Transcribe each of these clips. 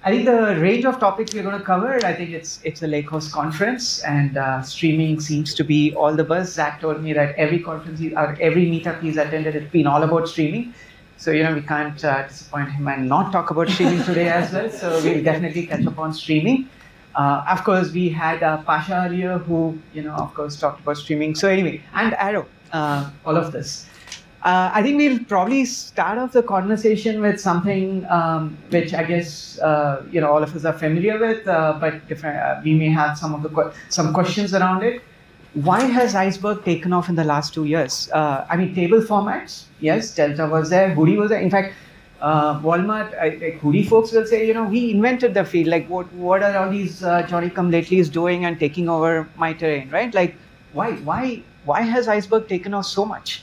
I think the range of topics we're going to cover, I think it's a Lakehouse conference, and streaming seems to be all the buzz. Zach told me that every conference or every meetup he's attended, it's been all about streaming. So, we can't disappoint him and not talk about streaming today as well. So we'll definitely catch up on streaming. Of course, we had Pasha earlier who, of course, talked about streaming. So anyway, and Arrow, all of this. I think we'll probably start off the conversation with something which I guess all of us are familiar with, but different, we may have some questions around it. Why has Iceberg taken off in the last 2 years? Table formats, yes, Delta was there, Hoodie was there. In fact, Walmart, Hoodie folks will say, we invented the field. Like, what are all these Johnny-come-latelys doing and taking over my terrain, right? Like, why has Iceberg taken off so much?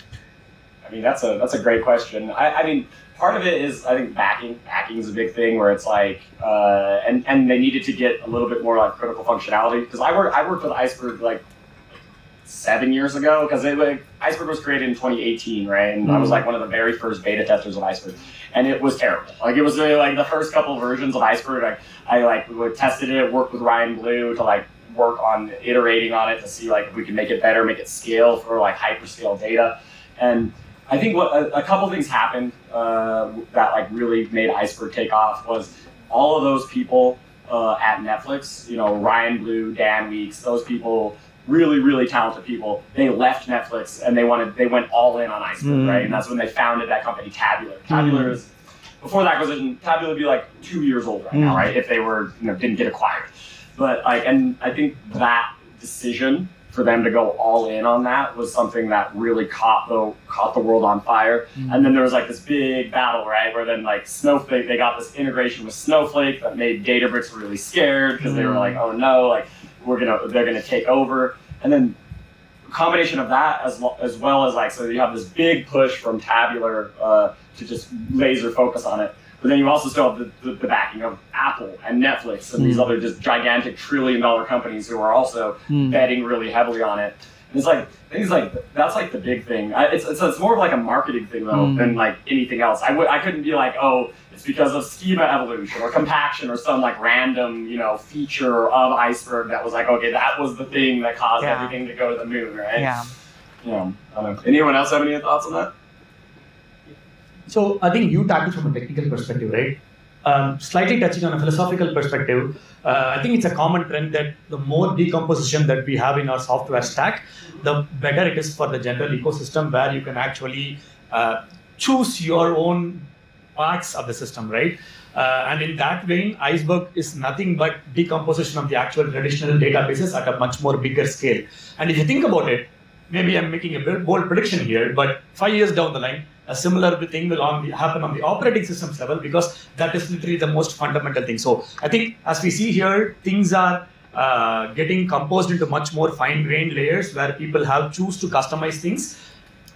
That's a great question. Part of it is, I think, backing. Backing is a big thing where it's like, and they needed to get a little bit more like critical functionality. Because I worked with Iceberg like 7 years ago, because Iceberg was created in 2018, right? And I was like one of the very first beta testers of Iceberg, and it was terrible. Like, it was really like the first couple of versions of Iceberg. I tested it, worked with Ryan Blue to work on iterating on it to see if we can make it better, make it scale for hyperscale data. And I think what a couple things happened that really made Iceberg take off was all of those people at Netflix, Ryan Blue, Dan Weeks, those people, really, really talented people, they left Netflix and they went all in on Iceberg, right? And that's when they founded that company, Tabular. Tabular is, before the acquisition, Tabular would be 2 years old right now, right? If they were, didn't get acquired. But and I think that decision for them to go all in on that was something that really caught the world on fire. And then there was this big battle, right? Where then Snowflake, they got this integration with Snowflake that made Databricks really scared because they were oh no, they're gonna take over. And then a combination of that as well as so you have this big push from Tabular to just laser focus on it. But then you also still have the backing of Apple and Netflix and these other just gigantic trillion-dollar companies who are also betting really heavily on it. And it's that's the big thing. It's more of a marketing thing though than anything else. I couldn't be oh, it's because of schema evolution or compaction or some random feature of Iceberg that was okay, that was the thing that caused everything to go to the moon, right? Yeah. I don't know. Anyone else have any thoughts on that? So I think you tackled from a technical perspective, right? Slightly touching on a philosophical perspective, I think it's a common trend that the more decomposition that we have in our software stack, the better it is for the general ecosystem, where you can actually choose your own parts of the system, right? And in that vein, Iceberg is nothing but decomposition of the actual traditional databases at a much more bigger scale. And if you think about it, maybe I'm making a very bold prediction here, but 5 years down the line, a similar thing will happen on the operating systems level, because that is literally the most fundamental thing. So I think as we see here, things are getting composed into much more fine-grained layers where people choose to customize things.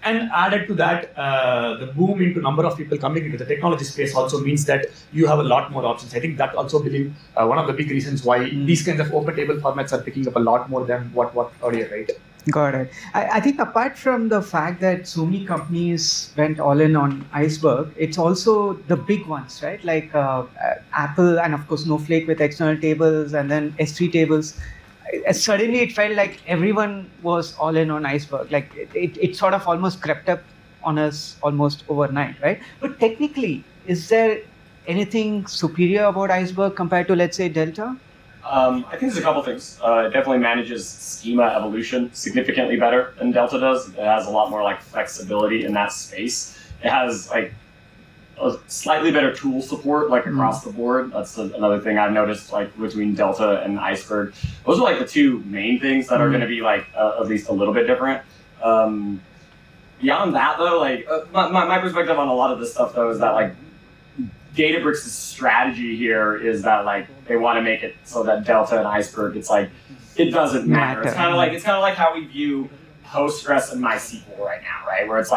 And added to that, the boom into number of people coming into the technology space also means that you have a lot more options. I think that also believe one of the big reasons why these kinds of open table formats are picking up a lot more than what earlier, right? Got it. I think apart from the fact that so many companies went all in on Iceberg, it's also the big ones, right? Apple and of course Snowflake with external tables and then S3 tables. Suddenly it felt like everyone was all in on Iceberg. It sort of almost crept up on us almost overnight, right? But technically, is there anything superior about Iceberg compared to, let's say, Delta? I think there's a couple things. It definitely manages schema evolution significantly better than Delta does. It has a lot more flexibility in that space. It has a slightly better tool support across the board. That's another thing I've noticed between Delta and Iceberg. Those are the two main things that are going to be at least a little bit different. Beyond that though, my perspective on a lot of this stuff though is that Databricks' strategy here is that they want to make it so that Delta and Iceberg, it's it doesn't matter. It's kind of like how we view Postgres and MySQL right now, right? Where it's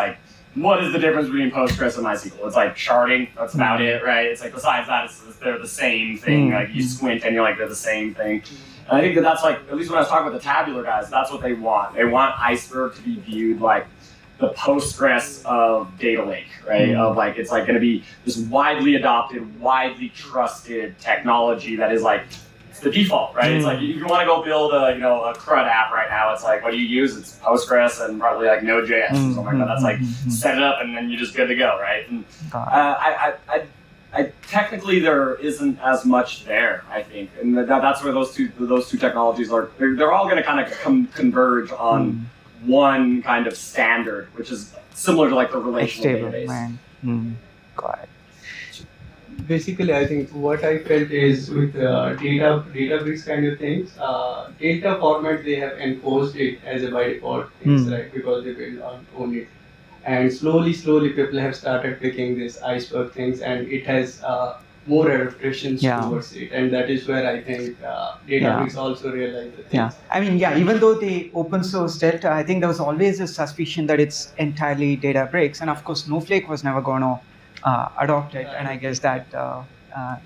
what is the difference between Postgres and MySQL? It's sharding, that's about it, right? It's besides that, they're the same thing. You squint and you're they're the same thing. And I think that's at least when I was talking with the Tabular guys, that's what they want. They want Iceberg to be viewed the Postgres of data lake, right? Of like, it's like going to be this widely adopted, widely trusted technology that is like, it's the default, right? It's like, if you want to go build a CRUD app right now, it's like, what do you use? It's Postgres and probably like Node.js or something like that. That's like, set it up and then you're just good to go, right? And I technically there isn't as much there, I think, and that's where those two technologies are. They're all going to kind of converge on one kind of standard, which is similar to like the relational database. Got it. Basically, I think what I felt is with Databricks kind of things, data format they have enforced it as a by default things, right? Because they will own it. And slowly people have started picking this Iceberg things, and it has more adaptations towards it. And that is where I think Databricks also realized the things. Yeah, I mean, even though they open sourced Delta, I think there was always a suspicion that it's entirely Databricks. And of course, Snowflake was never going to adopt it, and I guess that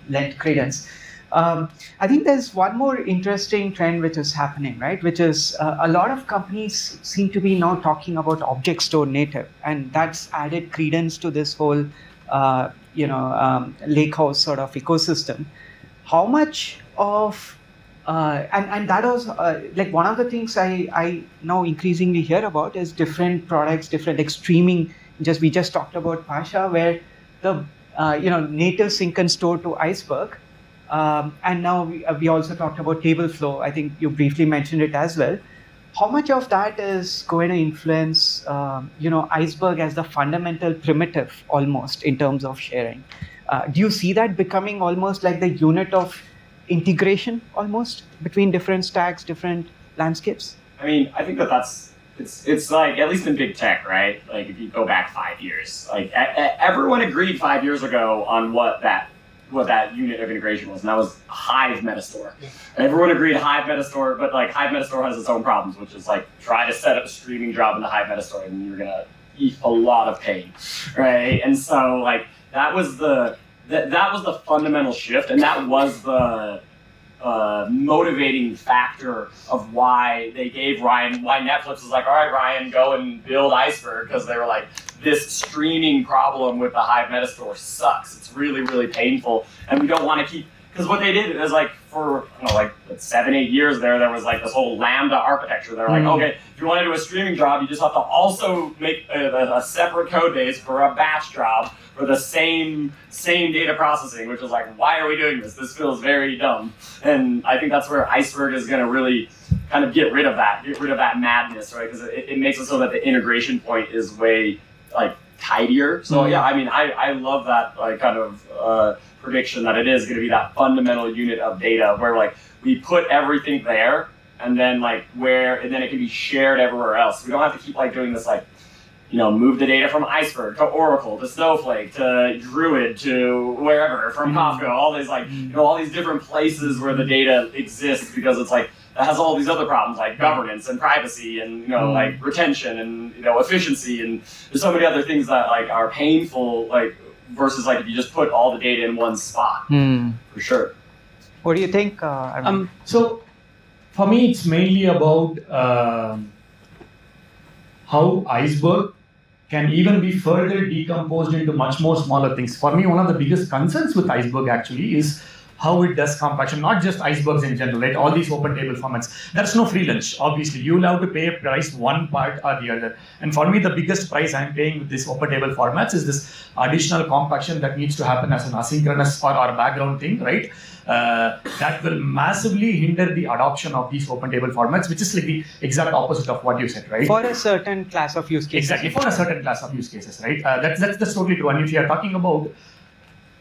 lent credence. I think there's one more interesting trend which is happening, right? Which is a lot of companies seem to be now talking about object store native, and that's added credence to this whole, Lakehouse sort of ecosystem. How much of and that was like one of the things I now increasingly hear about is different products, different like streaming. We just talked about Pasha, where the native sync and store to Iceberg. And now we also talked about Tableflow. I think you briefly mentioned it as well. How much of that is going to influence, Iceberg as the fundamental primitive almost in terms of sharing? Do you see that becoming almost like the unit of integration almost between different stacks, different landscapes? I mean, I think it's like, at least in big tech, right? Like if you go back 5 years, like everyone agreed 5 years ago on what that unit of integration was, and that was Hive Metastore. And everyone agreed Hive Metastore, but like Hive Metastore has its own problems, which is like try to set up a streaming job in the Hive Metastore and you're gonna eat a lot of pain, right? And so like that was the fundamental shift, and that was the motivating factor of why they gave why Netflix was like, all right, Ryan, go and build Iceberg, because they were like, this streaming problem with the Hive Metastore sucks. It's really, really painful, and we don't want to keep, because what they did is like for 7-8 years there was like this whole Lambda architecture. They're like, okay, if you want to do a streaming job, you just have to also make a separate code base for a batch job for the same data processing, which is like, why are we doing this? This feels very dumb. And I think that's where Iceberg is going to really kind of get rid of that madness, right? Because it makes it so that the integration point is way like tidier. So yeah, I mean, I love that like kind of prediction that it is going to be that fundamental unit of data where like we put everything there, and then it can be shared everywhere else. We don't have to keep like doing this like, move the data from Iceberg to Oracle to Snowflake to Druid to wherever, from Kafka, all these like all these different places where the data exists, because it's like that has all these other problems like governance and privacy and like retention and efficiency, and there's so many other things that like are painful, like versus like if you just put all the data in one spot. For sure. What do you think, Aravindh? So for me, it's mainly about how Iceberg can even be further decomposed into much more smaller things. For me, one of the biggest concerns with Iceberg actually is how it does compaction, not just icebergs in general, right? All these open table formats. There's no free lunch, obviously. You'll have to pay a price one part or the other. And for me, the biggest price I'm paying with these open table formats is this additional compaction that needs to happen as an asynchronous or background thing, right? That will massively hinder the adoption of these open table formats, which is like the exact opposite of what you said, right? For a certain class of use cases. Exactly, for a certain class of use cases, right? That's totally true. And if you are talking about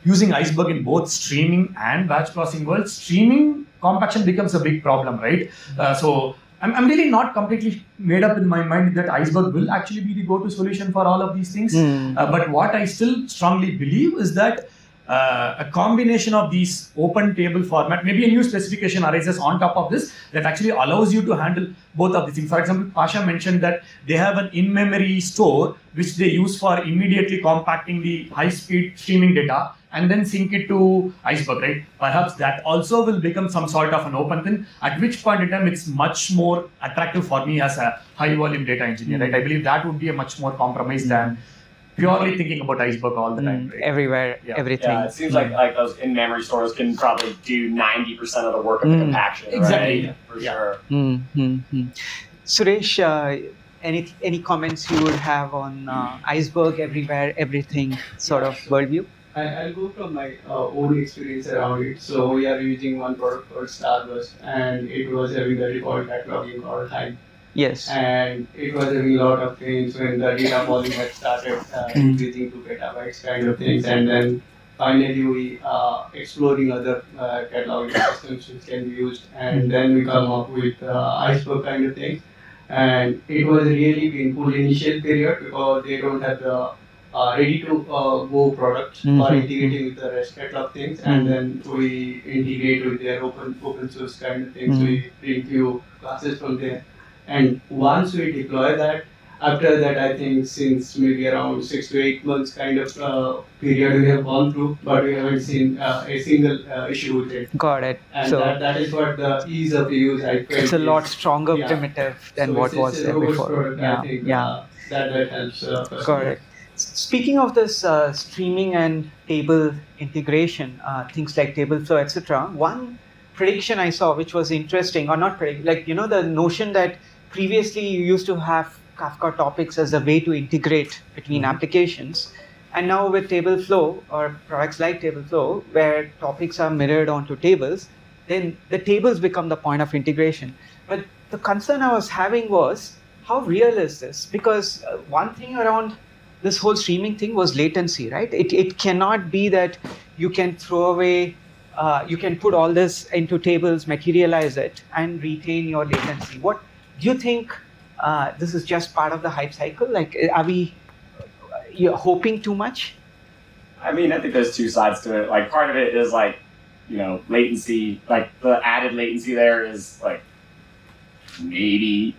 using Iceberg in both streaming and batch processing world, streaming compaction becomes a big problem, right? So I'm really not completely made up in my mind that Iceberg will actually be the go-to solution for all of these things. But what I still strongly believe is that a combination of these open table format, maybe a new specification arises on top of this that actually allows you to handle both of these things. For example, Pasha mentioned that they have an in-memory store which they use for immediately compacting the high-speed streaming data, and then sync it to Iceberg, right? Perhaps that also will become some sort of an open thing, at which point in time it's much more attractive for me as a high volume data engineer, right? I believe that would be a much more compromise than purely thinking about Iceberg all the time, right? Everywhere, everything. Yeah, it seems like those in-memory stores can probably do 90% of the work of the compaction, Exactly. right? For sure. Suresh, any comments you would have on Iceberg, everywhere, everything sort of worldview? I'll go from my own experience around it. So we are using one product called Starburst, and it was having the default cataloging all time. Yes. And it was having a lot of things when the data volume had started increasing to petabytes kind of things, and then finally we exploring other cataloging systems which can be used, and then we come up with Iceberg kind of things. And it was really painful initial period because they don't have the ready to go product for integrating with the REST catalog things, and then we integrate with their open source kind of things. We bring few classes from there, and once we deploy that, after that I think since maybe around 6 to 8 months kind of period we have gone through, but we haven't seen a single issue with it. Got it. And So that is what the ease of use I felt. it's a lot is. stronger Yeah. primitive than So what it's was a there robust before. product, I think, that helps. Got it. Speaking of this streaming and table integration, things like TableFlow, etc., one prediction I saw, which was interesting, or not prediction, like, the notion that previously you used to have Kafka topics as a way to integrate between applications. And now with TableFlow or products like TableFlow, where topics are mirrored onto tables, then the tables become the point of integration. But the concern I was having was, how real is this? Because one thing around this whole streaming thing was latency, right? It cannot be that you can throw away, you can put all this into tables, materialize it, and retain your latency. What do you think? This is just part of the hype cycle? Like, are we you're hoping too much? I mean, I think there's two sides to it. Like, part of it is like, latency. Like, the added latency there is like maybe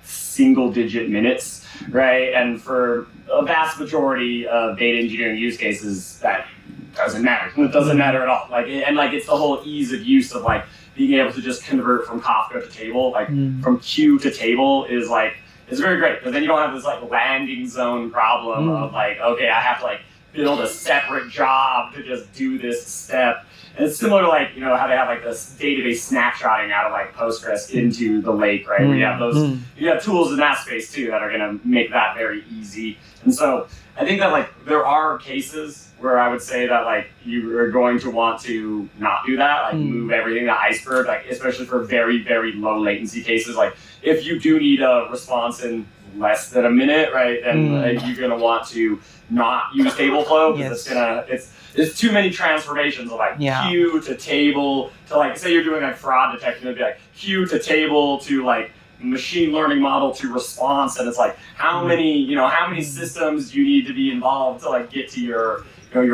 single-digit minutes, right? And for a vast majority of data engineering use cases, that doesn't matter. It doesn't matter at all. Like, it's the whole ease of use of like being able to just convert from Kafka to table, like from queue to table is like, it's very great, because then you don't have this like landing zone problem of like, okay, I have to like build a separate job to just do this step. And it's similar to like, how they have like this database snapshotting out of like Postgres into the lake, right? Where you have those, you have tools in that space too that are gonna make that very easy. And so I think that like there are cases where I would say that like you are going to want to not do that, like move everything to Iceberg, like especially for very, very low latency cases. Like if you do need a response in less than a minute, right, then you're gonna want to not use TableFlow because it's too many transformations of like queue to table to like, say you're doing like fraud detection, it'd be like queue to table to like machine learning model to response, and it's like how many systems you need to be involved to like get to your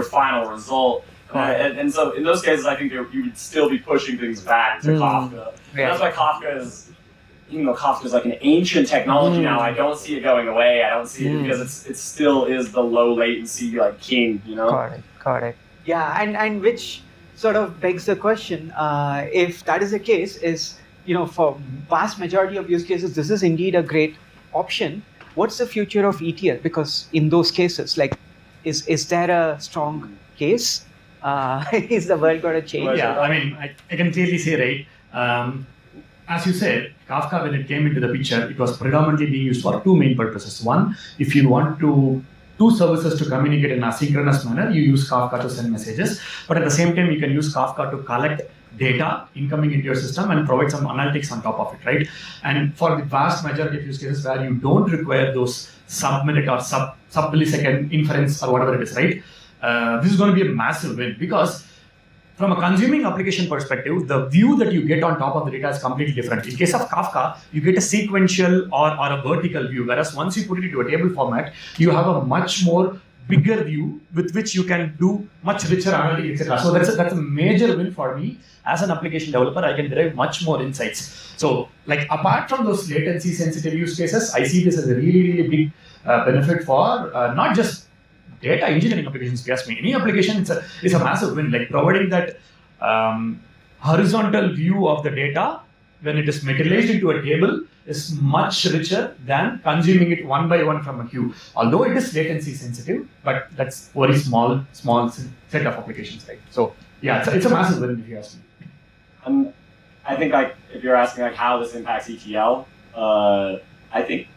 final result. And so in those cases, I think you would still be pushing things back to Kafka. That's why Kafka is, even though Kafka is like an ancient technology now, I don't see it going away. I don't see it because it still is the low latency like king, Got it. Yeah, and which sort of begs the question, if that is the case, is, for vast majority of use cases, this is indeed a great option. What's the future of ETL? Because in those cases, like, is there a strong case? Is the world going to change? Yeah, I mean, I can clearly say, right, as you said, Kafka, when it came into the picture, it was predominantly being used for two main purposes. One, if you want two services to communicate in an asynchronous manner, you use Kafka to send messages. But at the same time, you can use Kafka to collect data incoming into your system and provide some analytics on top of it, right? And for the vast majority of use cases where you don't require those sub-minute or sub-millisecond inference or whatever it is, right? This is going to be a massive win, because from a consuming application perspective, the view that you get on top of the data is completely different. In case of Kafka, you get a sequential or a vertical view, whereas once you put it into a table format, you have a much more bigger view with which you can do much richer analytics, etc. So that's a major win for me as an application developer. I can derive much more insights. So, like, apart from those latency sensitive use cases, I see this as a really, really big benefit for not just data engineering applications, if you ask me, any application is a massive win. Like providing that horizontal view of the data when it is materialized into a table is much richer than consuming it one by one from a queue. Although it is latency sensitive, but that's very small set of applications, right? So yeah, it's a massive win if you ask me. I think like if you're asking like how this impacts ETL, I think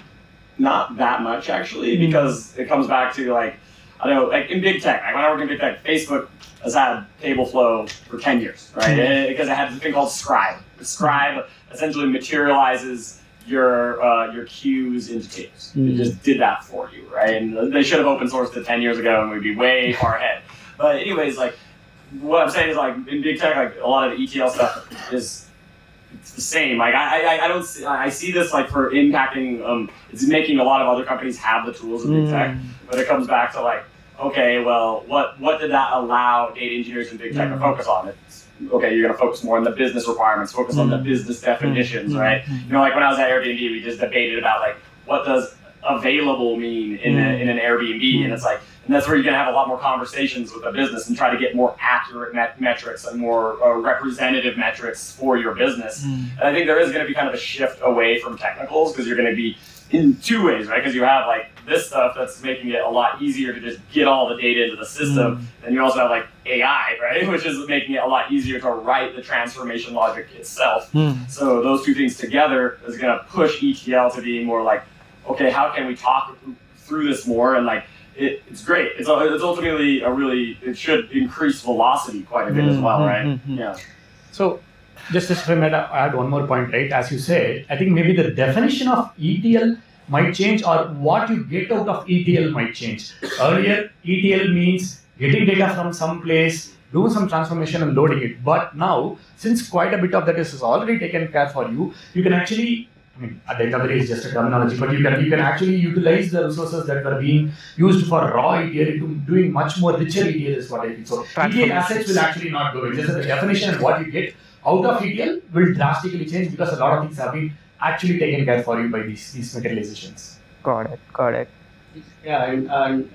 not that much actually, because it comes back to like, I don't know, like in big tech, like when I worked in big tech, Facebook has had table flow for 10 years, right? Because it had this thing called Scribe. Scribe essentially materializes your queues into tables. It just did that for you, right? And they should have open sourced it 10 years ago and we'd be way far ahead. But anyways, like what I'm saying is like in big tech, like a lot of the ETL stuff it's the same. Like I see this like for impacting. It's making a lot of other companies have the tools in big tech, but it comes back to like, okay, well, what did that allow data engineers in big tech to focus on? It's okay, you're gonna focus more on the business requirements, focus on the business definitions, right? You know, like when I was at Airbnb, we just debated about like what does available mean in an Airbnb, and it's like. And that's where you're going to have a lot more conversations with the business and try to get more accurate metrics and more representative metrics for your business. And I think there is going to be kind of a shift away from technicals because you're going to be in two ways, right? Because you have like this stuff that's making it a lot easier to just get all the data into the system. And you also have like AI, right? Which is making it a lot easier to write the transformation logic itself. So those two things together is going to push ETL to being more like, okay, how can we talk through this more? And like, it's great. It's ultimately it should increase velocity quite a bit as well, right? Yeah. So just if I might add one more point, right? As you said, I think maybe the definition of ETL might change or what you get out of ETL might change. Earlier, ETL means getting data from some place, doing some transformation and loading it. But now, since quite a bit of that is already taken care for you, you can actually at the end of the day, it's just a terminology, but you can actually utilize the resources that were being used for raw ETL into doing much more richer ETL is what I think. So ETL assets will actually not go. It's just that the definition and what you get out of ETL will drastically change because a lot of things have been actually taken care for you by these materializations. Got it. Yeah, and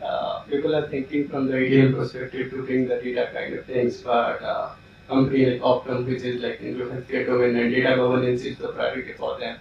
people are thinking from the ETL perspective to bring the data kind of things, but company like Optum, which is like in the healthcare domain, and data governance is the priority for them.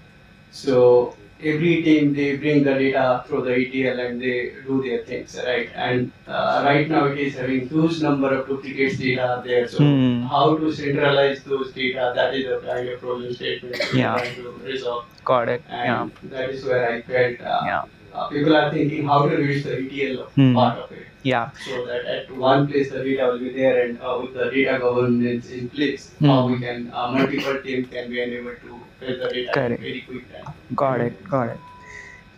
So every team, they bring the data through the ETL and they do their things, right? And right now it is having huge number of duplicates data there. So how to centralize those data, that is the kind of problem statement we're trying to resolve. Got it. And that is where I felt people are thinking how to reduce the ETL part of it. Yeah. So that at one place the data will be there, and with the data governance in place, how we can multiple teams can be enabled to fetch the data very quick time. Got it.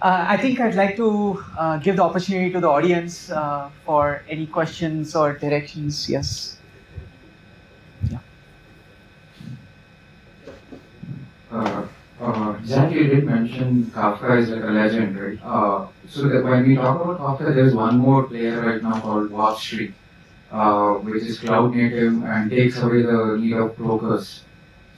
I think I'd like to give the opportunity to the audience for any questions or directions. Yes. Jack, you did mention Kafka is like a legend, right? So when we talk about Kafka, there's one more player right now called WarpStream, which is cloud native and takes away the need of brokers.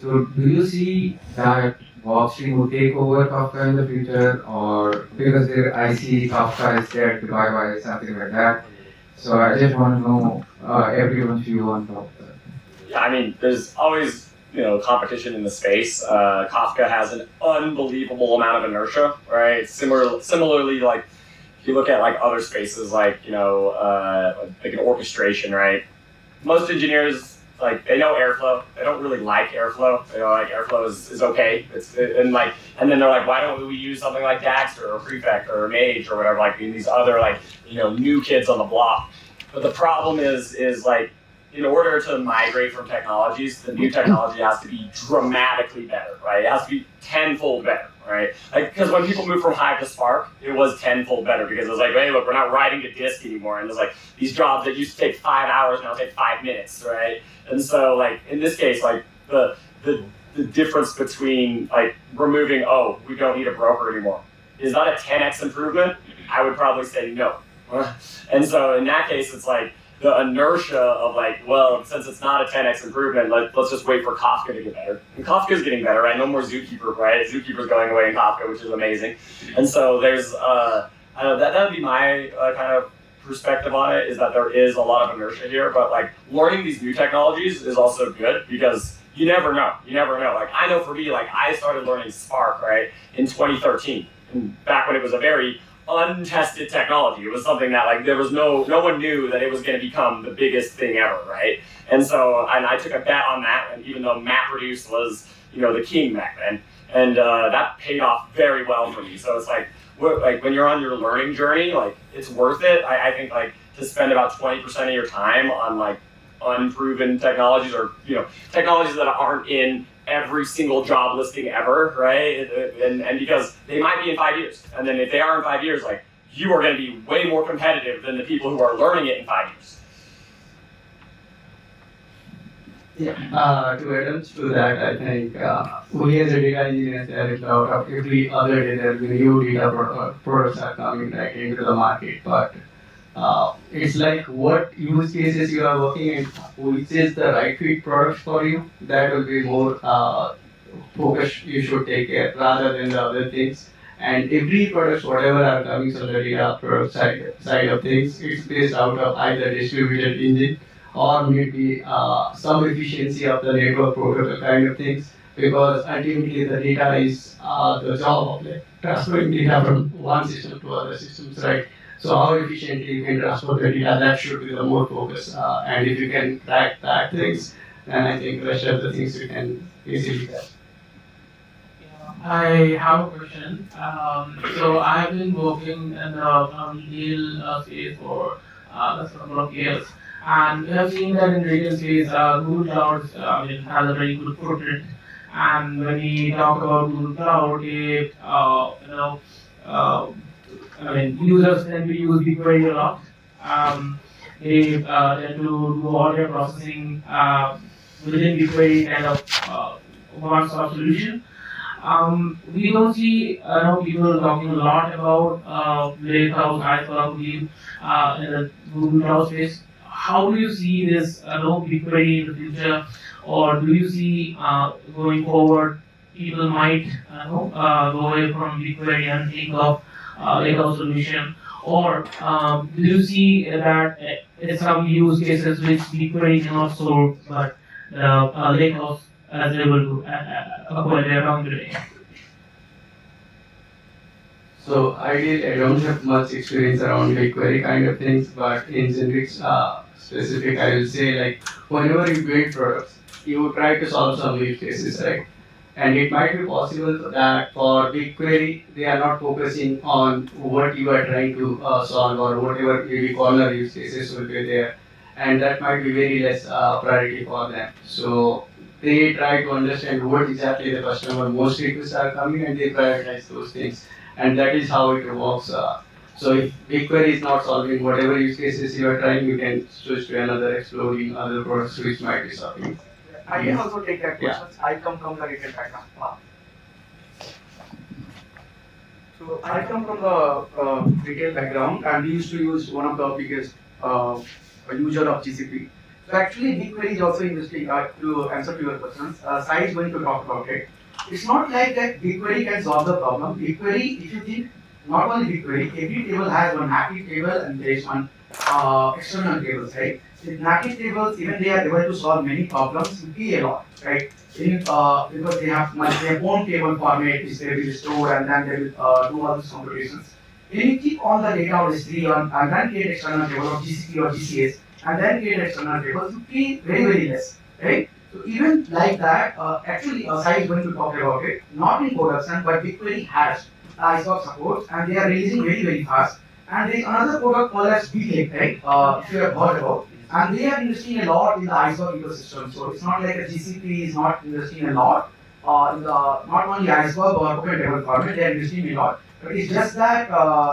So do you see that WarpStream will take over Kafka in the future, or because I see Kafka is dead, bye-bye, something like that. So I just want to know everyone's view on that. Yeah, I mean, there's always competition in the space. Kafka has an unbelievable amount of inertia, right? Similarly, like if you look at like other spaces, like like an orchestration, right? Most engineers they know Airflow. They don't really like Airflow. Like Airflow is okay. And then they're like, why don't we use something like Dagster or Prefect or Mage or whatever? Like these other new kids on the block. But the problem is like, in order to migrate from technologies, the new technology has to be dramatically better, right? It has to be tenfold better, right? Because when people moved from Hive to Spark, it was tenfold better because it was like, hey, look, we're not writing to disk anymore. And there's like these jobs that used to take 5 hours now take 5 minutes, right? And so like in this case, like the difference between like removing, we don't need a broker anymore. Is that a 10x improvement? I would probably say no. And so in that case, it's like, the inertia of like, well, since it's not a 10x improvement, let's just wait for Kafka to get better. And Kafka's getting better, right? No more Zookeeper, right? Zookeeper's going away in Kafka, which is amazing. And so there's, that would be my kind of perspective on it is that there is a lot of inertia here, but like learning these new technologies is also good because you never know. You never know. Like I know for me, like I started learning Spark, right, in 2013, and back when it was a very untested technology. It was something that like there was no one knew that it was going to become the biggest thing ever, right? And so I took a bet on that, and even though MapReduce was the king back then, and that paid off very well for me. So it's like when you're on your learning journey, like it's worth it. I think like to spend about 20% of your time on like unproven technologies or technologies that aren't in every single job listing ever, right? And because they might be in 5 years, and then if they are in 5 years, like you are going to be way more competitive than the people who are learning it in 5 years. Yeah, to add on to that, I think we as a data engineers are out of every other day there will be new data products are coming like into the market, but it's like what use cases you are working in, which is the right fit product for you. That will be more focus you should take care rather than the other things. And every product, whatever are coming from the data product side of things, it's based out of either distributed engine or maybe some efficiency of the network protocol kind of things. Because ultimately the data is the job of like transferring data from one system to other systems, right? So how efficiently you can transfer the data, that should be the more focus. And if you can track that things, then I think the rest of the things you can easily get. I have a question. So I've been working in the retail space for a couple of years, and we have seen that in retail space, Google Cloud has a very good footprint. And when we talk about Google Cloud, users tend to use BigQuery a lot. They tend to do all their processing within BigQuery kind of one-stop solution. We don't see people talking a lot about Lakehouse Iceberg in the Google Cloud space. How do you see this BigQuery in the future, or do you see going forward people might go away from BigQuery and take up Lakehouse solution, or do you see that in some use cases which BigQuery cannot solve, but Lakehouse is able to acquire their own today? So I don't have much experience around BigQuery kind of things, but in generic specific, I will say like whenever you build products, you try to solve some use cases, right? And it might be possible that for BigQuery, they are not focusing on what you are trying to solve or whatever maybe corner use cases will be there, and that might be very less priority for them. So they try to understand what exactly the customer most requests are coming, and they prioritize those things, and that is how it works. So if BigQuery is not solving whatever use cases you are trying, you can switch to another exploring other products which might be solving. I can also take that question. I come from the retail background. So I come from the retail background, and we used to use one of the biggest user of GCP. So actually, BigQuery is also interesting. To answer to your questions, Sai is going to talk about it. It's not like that BigQuery can solve the problem. BigQuery, if you think, not only BigQuery, every table has one native table and there is one external tables, right? With native tables, even they are able to solve many problems, you pay a lot, right? Because they have their own table format which they will store, and then they will do all these computations. When you keep all the data on S3 and then create external table of GCP or GCS, and then create external tables, you pay very, very less, right? So even like that, actually Sai is going to talk about it, not in production, but BigQuery has Iceberg supports, and they are releasing very, very fast. And there is another product called as BigLake, right? If you have heard about. And they are investing a lot in the Iceberg ecosystem. So it's not like a GCP is not investing a lot in the not only Iceberg or open table format, they are investing a lot. But it's just that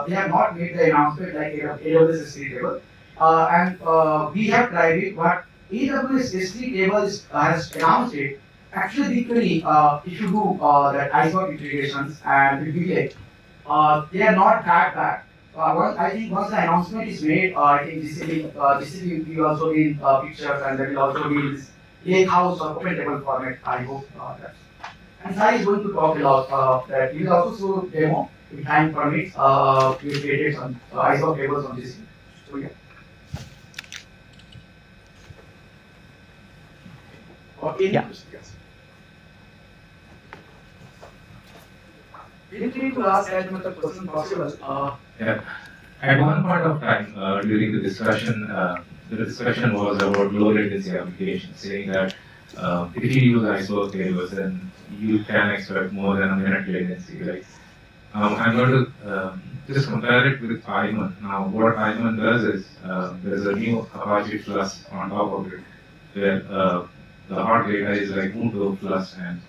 they have not made the announcement like AWS S3 table. And we have tried it, but AWS S3 table has announced it. Actually, BigQuery, if you do that Iceberg integrations and with BigLake, they are not that bad. I think once the announcement is made, I think GCP will also be in pictures, and there will also be this Lakehouse or open table format. I hope that. And Sai is going to talk a lot that. He will also show demo if time permits. We created some Iceberg tables on GCP. So yeah. Or any Yeah. question, yes. We need to ask as much a question possible. Yeah. At one point of time during the discussion was about low latency applications, saying that if you use Iceberg tables, then you can expect more than a minute latency. Right? I'm going to just compare it with Iman. Now, what Iman does is there's a new Apache Plus on top of it, where the hot data is like moved to Plus and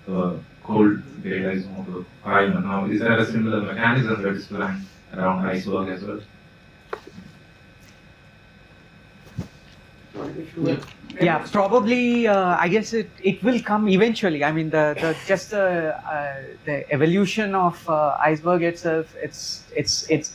the cold data is moved to Iman. Now, is there a similar mechanism that is planned around Iceberg as well? Yeah, probably. I guess it will come eventually. I mean, the evolution of Iceberg itself. It's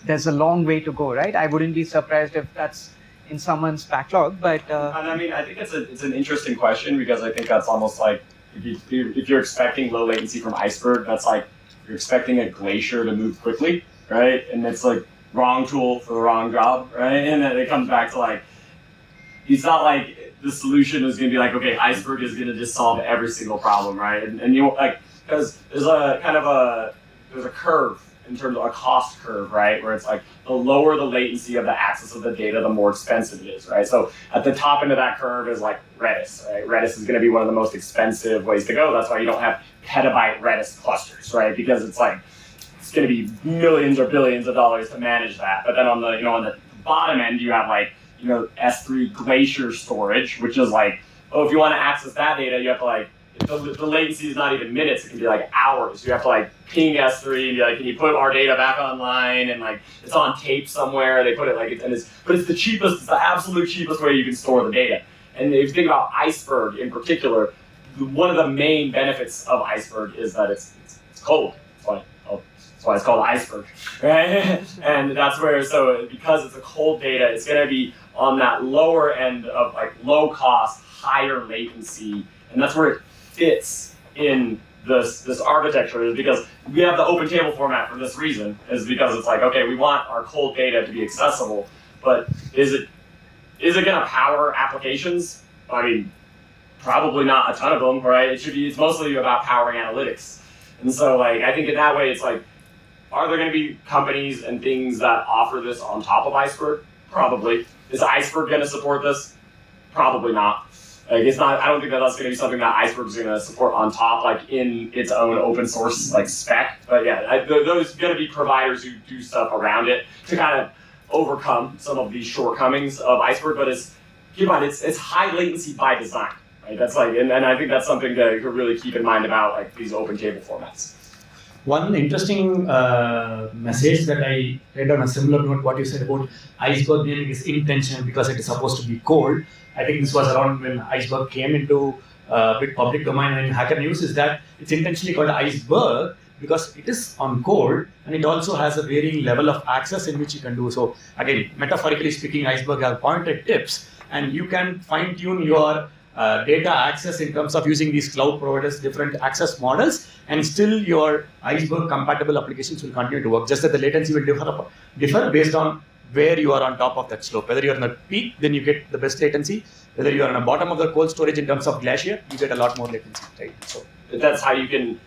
there's a long way to go, right? I wouldn't be surprised if that's in someone's backlog. But And I mean, I think it's an interesting question, because I think that's almost like if you're expecting low latency from Iceberg, that's like you're expecting a glacier to move quickly, right? And it's like wrong tool for the wrong job, right? And then it comes back to like, it's not like the solution is going to be like, okay, Iceberg is going to just solve every single problem, right? And you like, because there's a kind of there's a curve in terms of a cost curve, right? Where it's like the lower the latency of the access of the data, the more expensive it is, right? So at the top end of that curve is like Redis, right? Redis is going to be one of the most expensive ways to go. That's why you don't have petabyte Redis clusters, right? Because it's like, it's going to be millions or billions of dollars to manage that. But then on the, on the bottom end, you have like, S3 Glacier storage, which is like, oh, if you want to access that data, you have to like, the latency is not even minutes, it can be like hours. You have to like ping S3 and be like, can you put our data back online? And like, it's on tape somewhere. They put it like, but it's the cheapest, it's the absolute cheapest way you can store the data. And if you think about Iceberg in particular, one of the main benefits of Iceberg is that it's cold. That's why it's called Iceberg, right? And that's where, so because it's a cold data, it's going to be on that lower end of like low cost, higher latency, and that's where it fits in this architecture, is because we have the open table format for this reason, is because it's like, okay, we want our cold data to be accessible, but is it going to power applications? I mean, probably not a ton of them, right? It's mostly about powering analytics. And so like, I think in that way, it's like, are there going to be companies and things that offer this on top of Iceberg? Probably. Is Iceberg going to support this? Probably not. Like, it's not. I don't think that's going to be something that Iceberg is going to support on top, like in its own open source like spec. But yeah, those going to be providers who do stuff around it to kind of overcome some of these shortcomings of Iceberg. But keep in mind, it's high latency by design, right? That's like, and I think that's something to really keep in mind about like these open table formats. One interesting message that I read on a similar note, what you said about Iceberg naming is intentional because it is supposed to be cold. I think this was around when Iceberg came into big public domain and in Hacker News, is that it's intentionally called Iceberg because it is on cold and it also has a varying level of access in which you can do. So again, metaphorically speaking, Iceberg have pointed tips and you can fine tune your data access in terms of using these cloud providers, different access models, and still your Iceberg compatible applications will continue to work. Just that the latency will differ based on where you are on top of that slope. Whether you're on the peak, then you get the best latency. Whether you're on the bottom of the cold storage in terms of glacier, you get a lot more latency, right? So that's how you can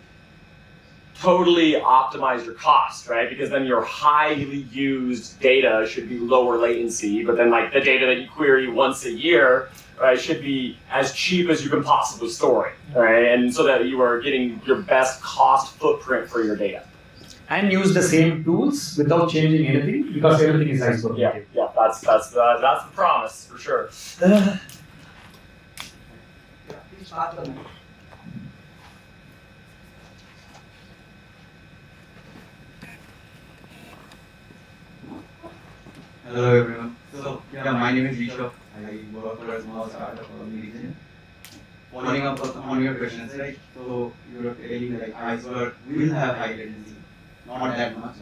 totally optimize your cost, right? Because then your highly used data should be lower latency, but then like the data that you query once a year, right, should be as cheap as you can possibly store it, right? And so that you are getting your best cost footprint for your data. And use the same tools without changing anything because everything is Iceberg. Yeah, that's the promise for sure. Hello everyone. So my name is Rishabh. I work for a small startup in the region. Following up on your questions, right? So you were telling like Iceberg will have high latency, not that much.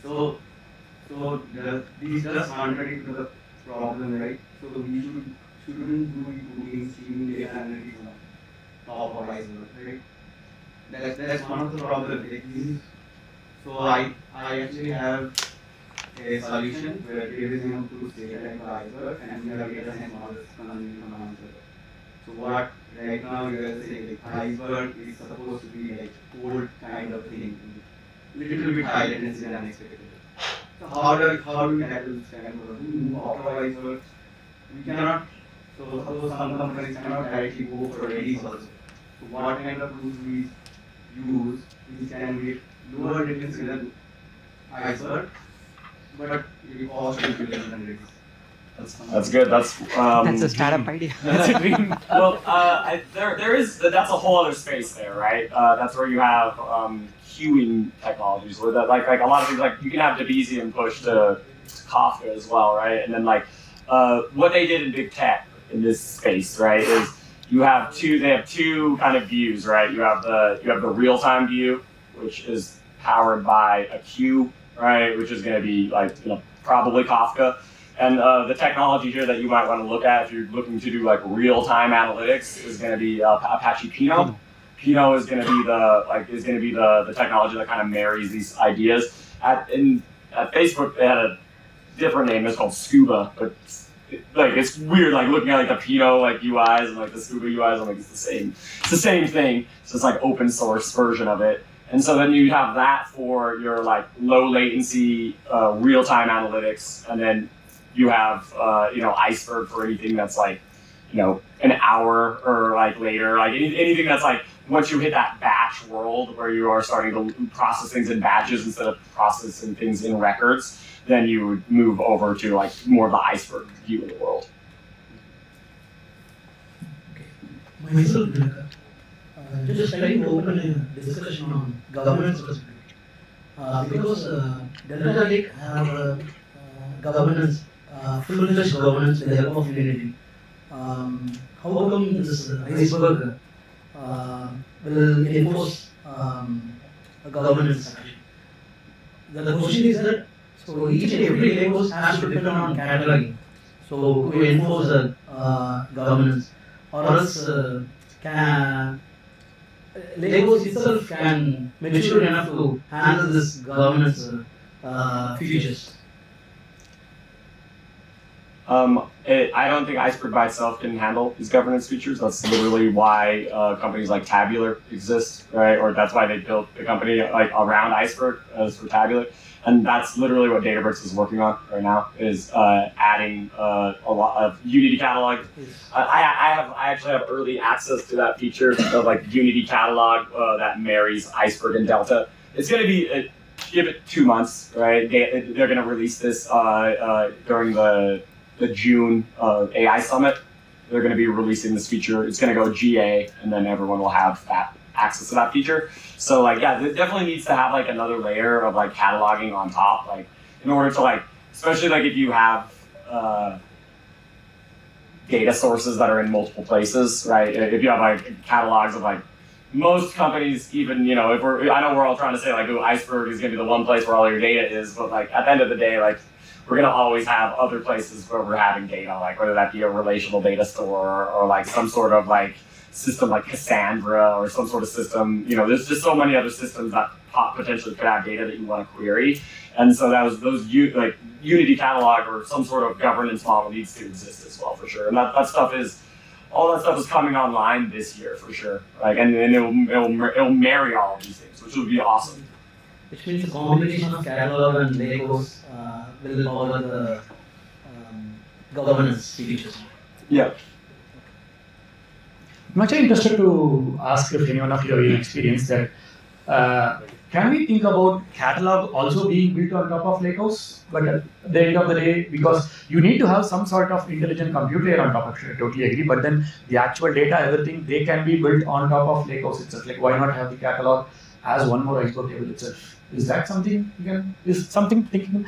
So these just contradict to the problem, right? So we shouldn't be doing streaming data analytics on top of Iceberg, right? That's one of the problems. So I actually have a solution where there is no true data like Iceberg and we have data science models coming from Iceberg. So what right now you are saying like iceberg is supposed to be like cold kind of thing, little bit high latency than expected. So how do we tackle this kind of problem? After iceberg, we cannot. So suppose some companies cannot directly go for release also. So what kind of tools we use which can be lower latency than iceberg, but it cost will be less than release. That's good. That's That's a startup idea. That's a dream. Well, there is that's a whole other space there, right? That's where you have queuing technologies, where that like a lot of things like you can have Debezium push to Kafka as well, right? And then like what they did in big tech in this space, right, is they have two kind of views, right? You have the real-time view, which is powered by a queue, right, which is going to be like probably Kafka. And the technology here that you might want to look at if you're looking to do like real-time analytics is going to be Apache Pinot. Pinot is going to be the technology that kind of marries these ideas. At Facebook, they had a different name. It's called Scuba, but it's weird. Like looking at like the Pinot like UIs and like the Scuba UIs, I'm like it's the same thing. So it's like open source version of it. And so then you have that for your like low latency real-time analytics, and then you have Iceberg for anything that's like an hour or like later, like anything that's like once you hit that batch world where you are starting to process things in batches instead of processing things in records, then you would move over to like more of the Iceberg view of the world. Myself, just trying to open a discussion on governance responsibility. Because Delta Lake have governance, full-fledged governance with the help of Unity. How come this Iceberg will enforce a governance action? The question is that so each and every Lakehouse has to depend on cataloging. So to enforce the governance, or else can Lakehouse itself can mature enough to handle this governance features. I don't think Iceberg by itself can handle these governance features. That's literally why companies like Tabular exist, right? Or that's why they built the company like around Iceberg as for Tabular. And that's literally what Databricks is working on right now, is adding a lot of Unity catalog. I actually have early access to that feature of like Unity catalog that marries Iceberg and Delta. It's going to be, give it 2 months, right? They're going to release this during the June AI Summit. They're going to be releasing this feature. It's going to go GA, and then everyone will have that access to that feature. So like, yeah, it definitely needs to have like another layer of like cataloging on top, like in order to like, especially like if you have data sources that are in multiple places, right? If you have like catalogs of like most companies, even, I know we're all trying to say like, oh, Iceberg is going to be the one place where all your data is, but like at the end of the day, like we're going to always have other places where we're having data, like whether that be a relational data store or like some sort of like system like Cassandra or some sort of system. There's just so many other systems that potentially could have data that you want to query. And so those Unity catalog or some sort of governance model needs to exist as well, for sure. And all that stuff is coming online this year for sure. Like, and it'll marry all of these things, which would be awesome. Which means the combination of catalog and Lakehouse will power the governance features. Yeah. I'm actually interested to ask if anyone of you have experience that can we think about catalog also being built on top of Lakehouse? But at the end of the day, because you need to have some sort of intelligent computer on top of it, I totally agree. But then the actual data, everything, they can be built on top of Lakehouse itself. Like, why not have the catalog as one more Iceberg table itself? Is that something someone thinking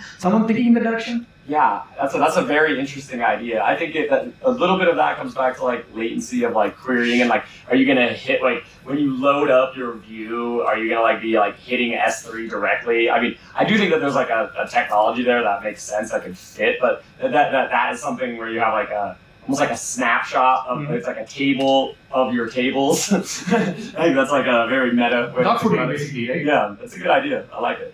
in the direction? Yeah, that's a very interesting idea. I think that a little bit of that comes back to like latency of like querying and like, are you gonna hit like when you load up your view? Are you gonna like be like hitting S3 directly? I mean, I do think that there's like a technology there that makes sense that could fit, but that is something where you have like almost like a snapshot of it's like a table of your tables. I think that's like a very meta way. Dog fooding, basically, right? Yeah, that's a good idea. I like it.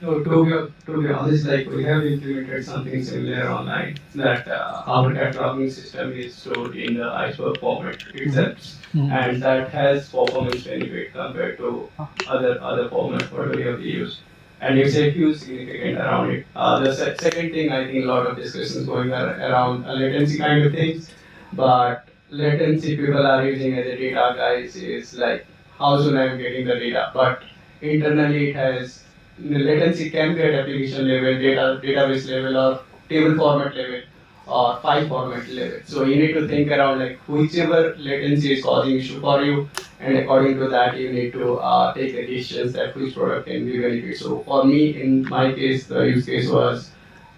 So to be honest, like we have implemented something similar online that our cataloging system is stored in the Iceberg format itself, and that has performance benefit compared to other formats what we have used, and it's a huge significant around it. The second thing, I think a lot of discussions going around latency kind of things, but latency people are using as a data guys is like how soon I'm getting the data, but internally it has the latency can be at application level, database level, or table format level, or file format level. So you need to think around like whichever latency is causing issue for you, and according to that you need to take the decisions that which product can be benefit. So for me, in my case, the use case was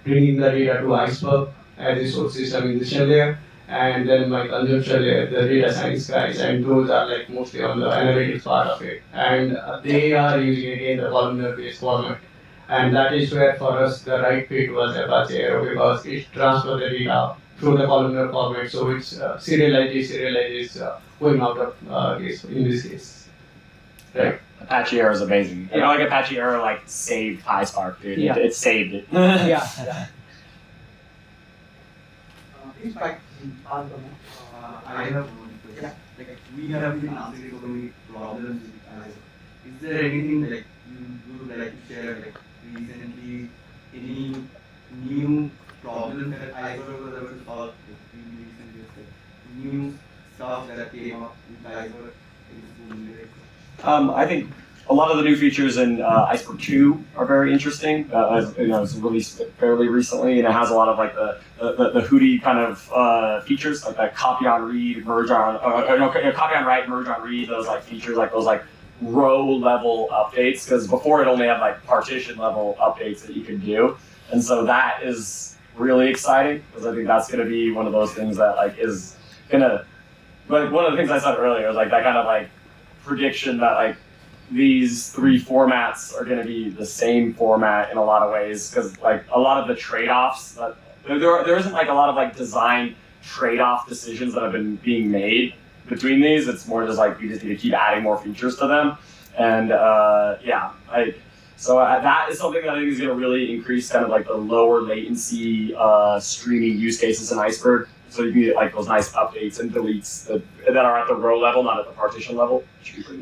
bringing the data to Iceberg as a source system in the shell layer, and then my consumption layer, the data science guys, and those are like mostly on the analytics part of it. And they are using again the columnar-based format. And that is where for us the right fit was Apache Arrow because it transfers the data through the columnar format. So it's serialized going out of case in this case. Right. Apache Arrow is amazing. You know, like Apache Arrow like saved PySpark, dude. Yeah. It saved it. Yeah. In fact, I have one question. Like we have been answering so many problems with Iceberg. Is there anything like you would like to share like recently any new problems that Iceberg was able to solve in recent years, like new stuff that came up with Iceberg I think a lot of the new features in Iceberg 2 are very interesting. You know, it's released fairly recently, and it has a lot of like the Hootie kind of features, like that copy on read, merge on, copy on write, merge on read. Those like features, like those like row level updates. Because before it only had like partition level updates that you could do, and so that is really exciting because I think that's going to be one of those things that like is gonna. Like one of the things I said earlier was like that kind of like prediction that like these three formats are going to be the same format in a lot of ways because like a lot of the trade-offs that there isn't like a lot of like design trade-off decisions that have been being made between these. It's more just like we just need to keep adding more features to them, and so that is something that I think is going to really increase kind of like the lower latency streaming use cases in Iceberg. So you can get like those nice updates and deletes that are at the row level, not at the partition level.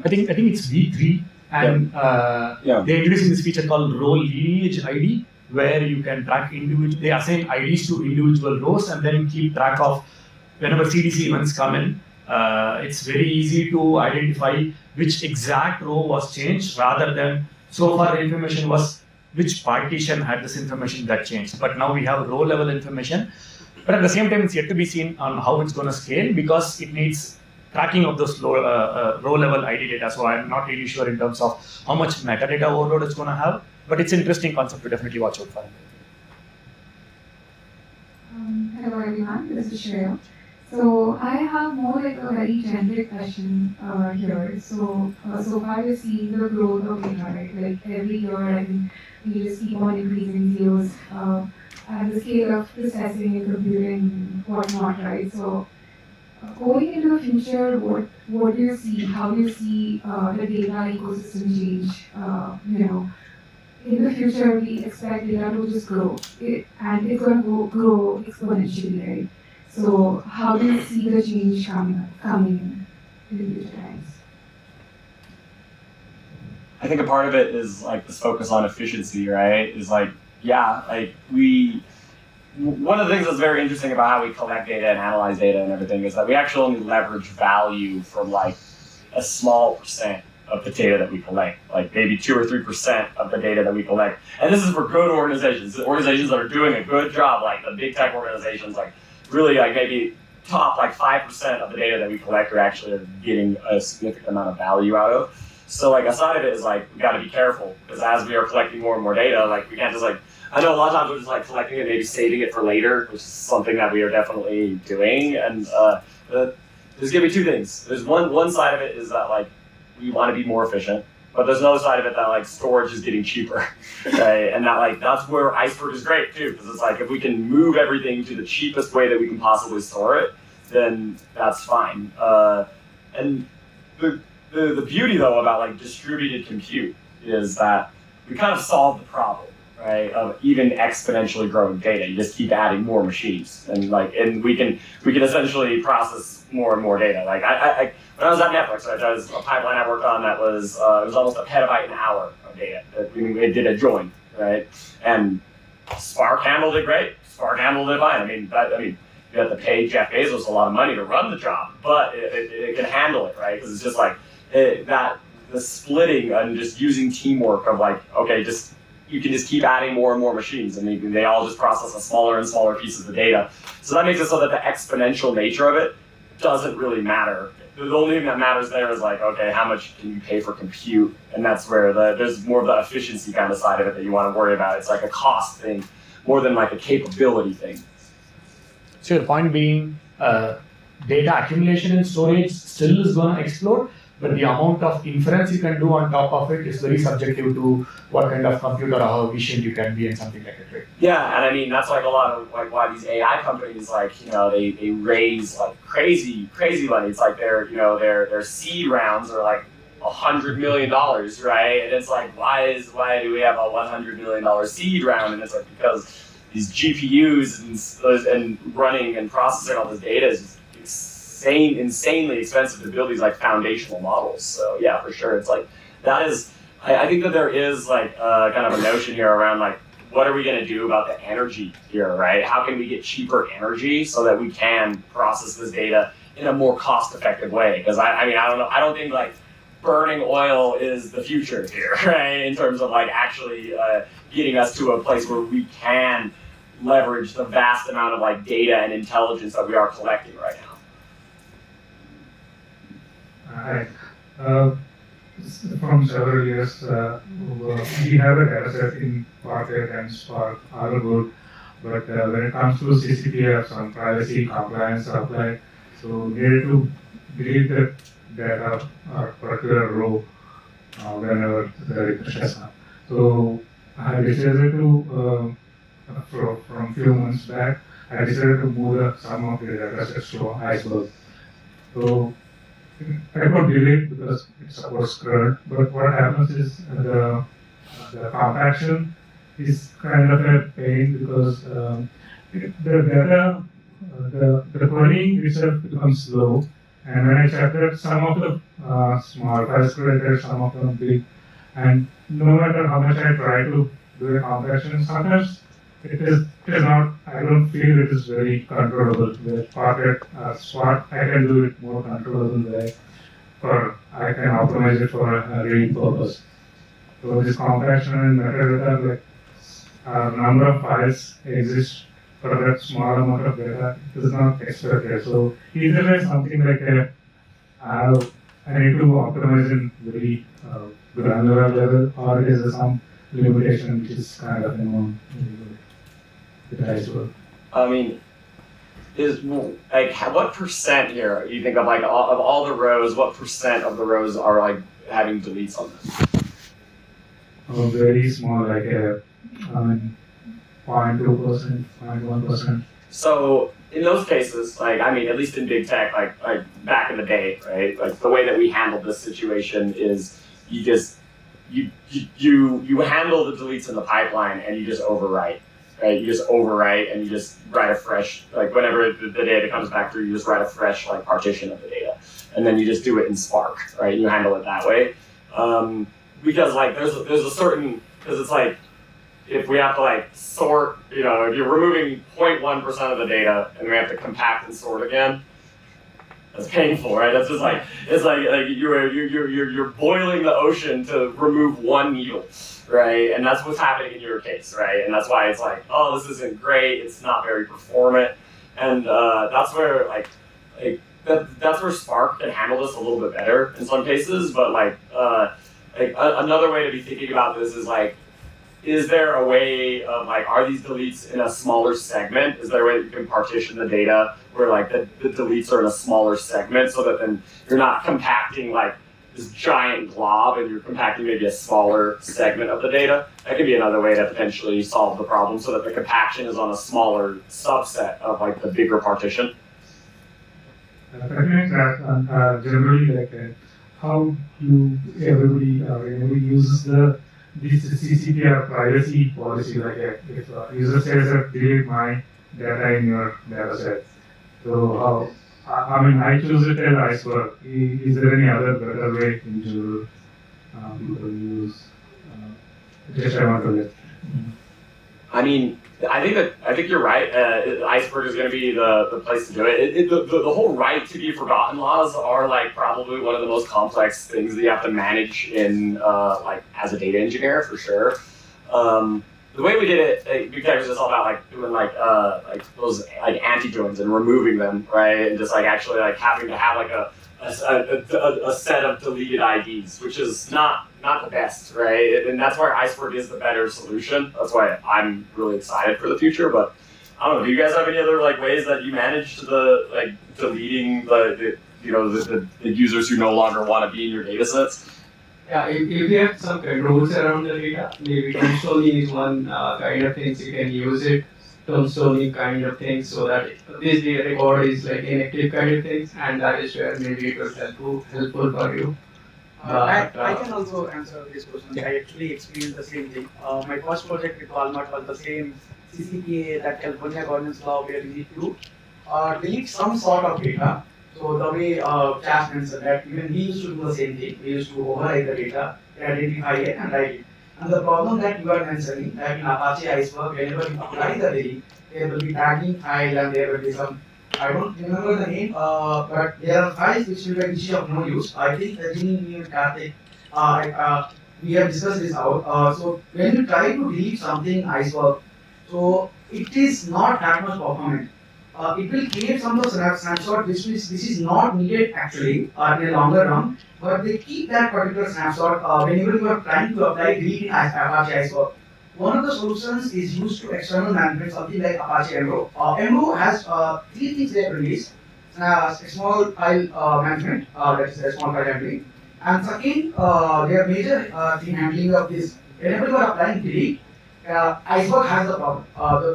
I think it's V3, and they're introducing this feature called row lineage ID, where you can track they assign IDs to individual rows and then keep track of whenever CDC events come in. It's very easy to identify which exact row was changed rather than so far the information was which partition had this information that changed. But now we have row level information. But at the same time, it's yet to be seen on how it's going to scale because it needs tracking of those row level ID data. So I'm not really sure in terms of how much metadata overload it's going to have. But it's an interesting concept to definitely watch out for. Hello everyone, this is Shreya. So I have more like a very generic question here. So far we're seeing the growth of data, right? Like every year, I think we just keep on increasing zeros. And the scale of processing and computing and whatnot, right? So going into the future, what do you see? How do you see the data ecosystem change? In the future, we expect data to just grow, and it's going to grow exponentially, right? So how do you see the change coming in the future times? I think a part of it is like this focus on efficiency, right? Is like, one of the things that's very interesting about how we collect data and analyze data and everything is that we actually only leverage value from like a small percent of the data that we collect, like maybe 2 or 3% of the data that we collect. And this is for good organizations that are doing a good job, like the big tech organizations, like really like maybe top like 5% of the data that we collect are actually getting a significant amount of value out of. So like a side of it is like we got to be careful because as we are collecting more and more data, like we can't just like, I know a lot of times we're just like collecting it, maybe saving it for later, which is something that we are definitely doing. And there's gonna be two things. There's one side of it is that like we want to be more efficient, but there's another side of it that like storage is getting cheaper, right? And that like that's where Iceberg is great too, because it's like if we can move everything to the cheapest way that we can possibly store it, then that's fine. And the beauty though about like distributed compute is that we kind of solved the problem, right, of even exponentially growing data. You just keep adding more machines, and we can essentially process more and more data. Like I when I was at Netflix, right, there was a pipeline I worked on that was it was almost a petabyte an hour of data. It did a join, right, and Spark handled it great. Spark handled it fine. I mean, you have to pay Jeff Bezos a lot of money to run the job, but it can handle it, right? Because it's just like the splitting and just using teamwork of like, okay, you can just keep adding more and more machines, and they all just process a smaller and smaller piece of the data. So that makes it so that the exponential nature of it doesn't really matter. The only thing that matters there is like, okay, how much can you pay for compute? And that's where there's more of the efficiency kind of side of it that you want to worry about. It's like a cost thing more than like a capability thing. So your point being, data accumulation and storage still is going to explode, but the amount of inference you can do on top of it is very subjective to what kind of computer or how efficient you can be and something like that, right? Yeah, and I mean that's like a lot of like why these AI companies they raise like crazy money. It's like their seed rounds are like $100 million, right? And it's like why do we have a $100 million seed round? And it's like because these GPUs and running and processing all this data is just insanely expensive to build these like foundational models. So yeah, for sure, it's like that is. I think that there is like kind of a notion here around like what are we going to do about the energy here, right? How can we get cheaper energy so that we can process this data in a more cost-effective way? Because I mean I don't know. I don't think like burning oil is the future here, right? In terms of like actually getting us to a place where we can leverage the vast amount of like data and intelligence that we are collecting right now. Hi. From several years, we have a data set in Parquet and Spark, all good, but when it comes to CCTF, some privacy compliance apply, so we need to delete that data or particular row whenever the refreshes come. So I decided to, from few months back, I decided to move some of the data sets to Iceberg. So I got delayed because it supports CRUD, but what happens is the compaction is kind of a pain because the data, the querying itself becomes slow, and when I check that some of the small files created, some of them big, and no matter how much I try to do a compaction, sometimes it is not, I don't feel it is very controllable. With Parquet, Spark, I can do it more controllable way, I can optimize it for a reading purpose. So this compaction and metadata, like number of files exist for that small amount of data, it is not expected. So either way, something like I need to optimize in very granular level, or is there some limitation which is kind of I mean, is like what percent here you think of like of all the rows? What percent of the rows are like having deletes on them? Very small, like 0.2%, 0.1%. So in those cases, like I mean, at least in big tech, like back in the day, right? Like the way that we handled this situation is you handle the deletes in the pipeline and you just overwrite. Right, you just overwrite and you just write a fresh, like whenever the data comes back through, you just write a fresh like partition of the data, and then you just do it in Spark, right? You handle it that way, because like there's a certain, because it's like if we have to like sort, if you're removing 0.1% of the data and we have to compact and sort again, that's painful, right? That's just like it's like you're boiling the ocean to remove one needle. Right, and that's what's happening in your case, right? And that's why it's like, oh, this isn't great. It's not very performant, and that's where that's where Spark can handle this a little bit better in some cases. But another way to be thinking about this is like, is there a way of like, are these deletes in a smaller segment? Is there a way that you can partition the data where like the deletes are in a smaller segment so that then you're not compacting like this giant glob and you're compacting maybe a smaller segment of the data? That could be another way to potentially solve the problem so that the compaction is on a smaller subset of like the bigger partition. I think that generally like how everybody uses the this CCPR privacy policy, like if a user says that delete my data in your data set. So I mean, I choose it as Iceberg. Is there any other better way into people use? Just I want to let. I mean, I think you're right. Iceberg is going to be the place to do it. The whole right to be forgotten laws are like probably one of the most complex things that you have to manage in like as a data engineer for sure. The way we did it, because it was all about like doing like those like anti-joins and removing them, right, and just like actually like having to have like a set of deleted IDs, which is not the best, right? And that's why Iceberg is the better solution. That's why I'm really excited for the future. But I don't know. Do you guys have any other like ways that you manage the like deleting the users who no longer want to be in your data sets? Yeah, if you have some controls around the data, maybe tombstoning is one kind of things you can use it. Tombstoning kind of things, so that this data record is like inactive kind of things, and that is where maybe it was helpful for you. I can also answer this question. I actually experienced the same thing. My first project with Walmart was the same CCPA, that California governance law, where you need to delete some sort of data. So the way Chas mentioned that even we used to do the same thing. We used to override the data, identify it and write it. And the problem that you are mentioning, that in Apache Iceberg, whenever you apply the delete, there will be tagging file and there will be some, I don't remember the name, but there are files which will be of no use. I think Rajini and Karthik, we have discussed this out. So when you try to delete something in Iceberg, so it is not that much performant. It will create some of the snapshot which is not needed actually in a longer run, but they keep that particular snapshot whenever you are trying to apply delete in Apache Iceberg. One of the solutions is used to external management, something like Apache Emro. Emro has three things they have released: small file management, that is a small file handling, and second, their major thing handling of this. Whenever you are applying delete, Iceberg has the problem.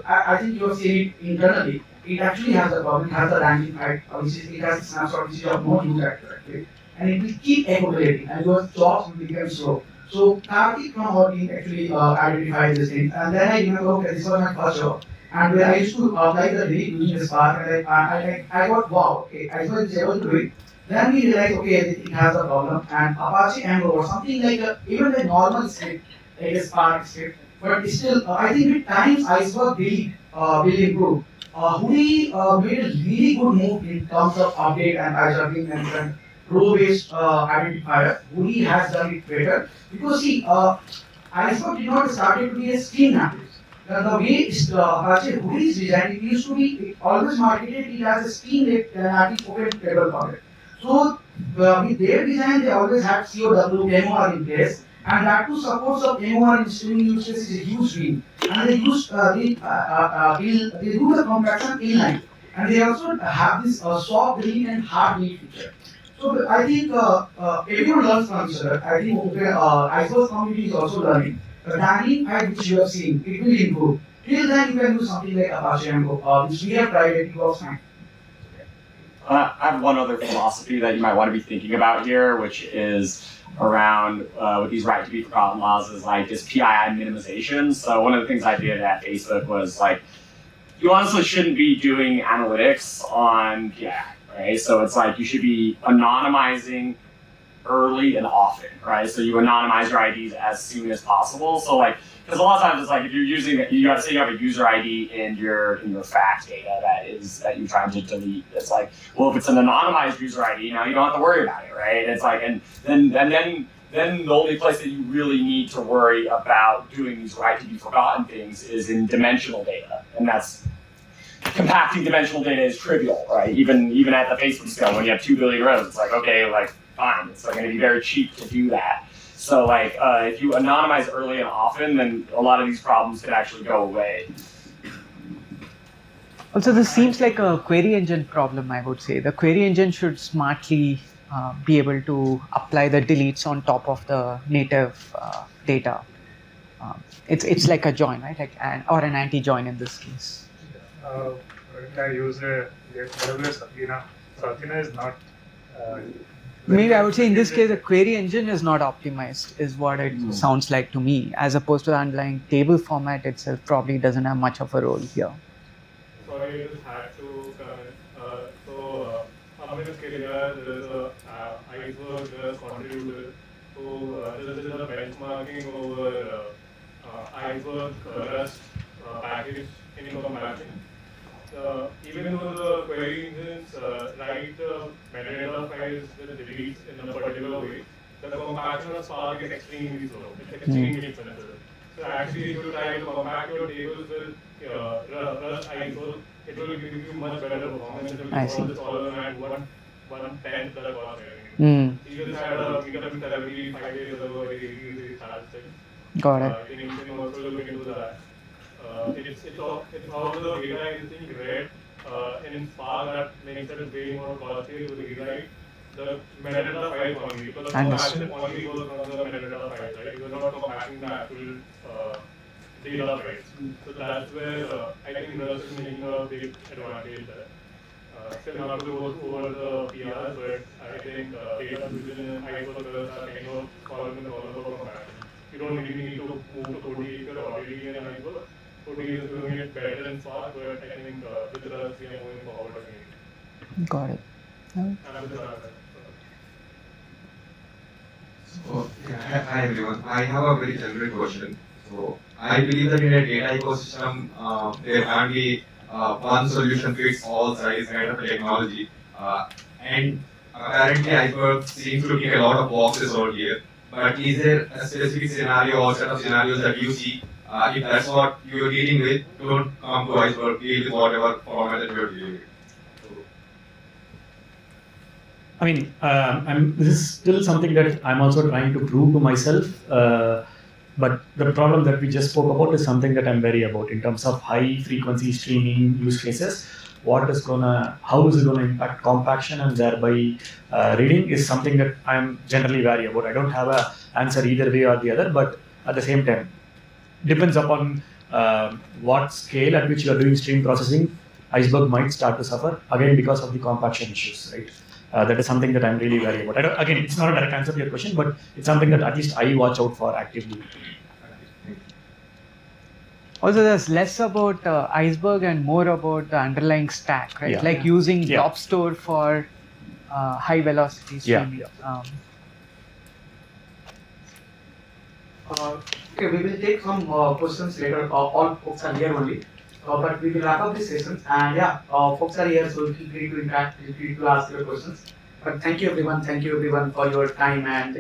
I think you have seen it internally. It actually has a problem. It has a ranking height, it has a snapshot which is of no use actually, and it will keep accumulating, and your jobs will become slow. So Karthik from our team actually identified this thing, and then I remember, okay, this was my first job, and when I used to apply the delete using this part, and I got wow, okay, I was able to do it. Then we realized, okay, it has a problem, and Apache Emro or something like even a normal script, like a Spark script, but still, I think with time Iceberg delete will improve. Hooey made a really good move in terms of update, and as have been mentioned, row-based identifier. Hooey has done it better because see, Iceberg did not start to be a stream native. The way Apache Hooey is designed, it used to be always marketed it as a stream native open table format. So with their design, they always had COW, MOR in place. And that too supports of MOR in streaming use cases is a huge dream. And they use they do the compaction inline, and they also have this soft delete and hard delete feature. So I think everyone learns from each other. I think Iceberg community is also learning. The tagging height which you have seen, it will improve. Till then, you can do something like Apache Emro, which we have tried. It works fine. I have one other philosophy that you might want to be thinking about here, which is around with these right to be forgotten laws is like this PII minimization. So one of the things I did at Facebook was like, you honestly shouldn't be doing analytics on PII, right? So it's like you should be anonymizing early and often, right? So you anonymize your IDs as soon as possible. So like, because a lot of times it's like if you're using, you got to say you have a user ID in your fact data that you're trying to delete. It's like, well, if it's an anonymized user ID, now you don't have to worry about it, right? It's like, and then the only place that you really need to worry about doing these right to be forgotten things is in dimensional data, and that's compacting dimensional data is trivial, right? Even at the Facebook scale, when you have 2 billion rows, it's like, okay, like fine, it's like going to be very cheap to do that. So like, if you anonymize early and often, then a lot of these problems could actually go away. Also, this seems like a query engine problem, I would say. The query engine should smartly be able to apply the deletes on top of the native data. It's like a join, right? Like or an anti-join in this case. I use a AWS Athena. So Athena is not Maybe I would say in this case, the query engine is not optimized, is what it sounds like to me, as opposed to the underlying table format itself probably doesn't have much of a role here. Sorry, I just had to comment. Amir's career, there's a Iceberg, there's contributed. So this is a benchmarking over Iceberg Rust package in comparison. Even though the query engines write the metadata files with deletes in a particular way, the compaction of Spark is extremely slow. It's extremely expensive. So actually, if you try to compact your tables with Rust Iceberg, it will give you much better performance. It will solve this problem at one-tenth the cost. You just had a meetup in Tel Aviv 5 days ago, very easy statistics. Got it. I think you can also look into that. It's how the data is being read in Spark that makes it way more costly to rewrite the metadata file only. Because the compaction only goes from the metadata file, right? You're not compacting the actual data files. So that's where I think Rust is making a big advantage there. Still not to go over the PRs, but I think data within Iceberg are kind of solving the problem of compaction. You don't really need to move to 40 if you're already in Iceberg. 40 is doing it better in Spark, but I think with Rust we are moving forward again. Got it. So, hi everyone. I have a very general question. So, I believe that in a data ecosystem, there can't be one solution fits all size kind of technology. And apparently, Iceberg seems to tick a lot of boxes out here. But is there a specific scenario or set of scenarios that you see? If that's what you're dealing with, don't come to Iceberg, deal with whatever format that you're dealing with. I mean, this is still something that I'm also trying to prove to myself. But the problem that we just spoke about is something that I'm wary about in terms of high frequency streaming use cases. How is it gonna impact compaction and thereby reading is something that I'm generally wary about. I don't have an answer either way or the other, but at the same time, depends upon what scale at which you are doing stream processing, Iceberg might start to suffer again because of the compaction issues, right? That is something that I'm really wary about. Again, it's not a direct answer to your question, but it's something that at least I watch out for actively. Also, there's less about Iceberg and more about the underlying stack, right? Yeah. Like using Dropstore for high velocity streaming. Okay, we will take some questions later. All folks are here only. But we will wrap up this session. And folks are here, so feel free to interact, feel free to ask your questions. But thank you everyone for your time and